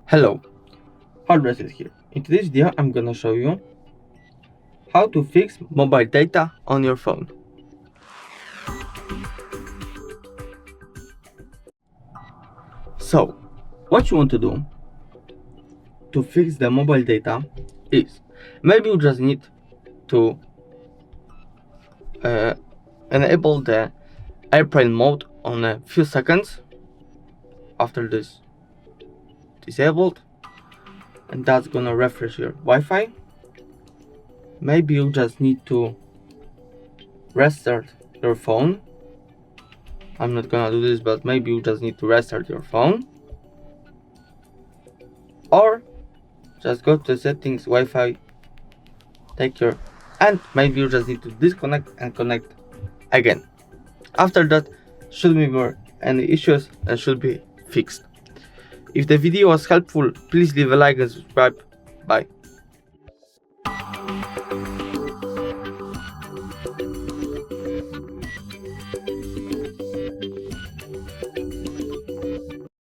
Hello, Hardress is here. In today's video, I'm gonna show you how to fix mobile data on your phone. So, what you want to do to fix the mobile data is maybe you just need to enable the airplane mode on a few seconds after this disabled, and that's gonna refresh your Wi-Fi. Maybe you just need to restart your phone. I'm not gonna do this, but maybe you just need to restart your phone, or just go to settings, Wi-Fi, and maybe you just need to disconnect and connect again. After that, shouldn't be more any issues and should be fixed. If the video was helpful, please leave a like and subscribe. Bye.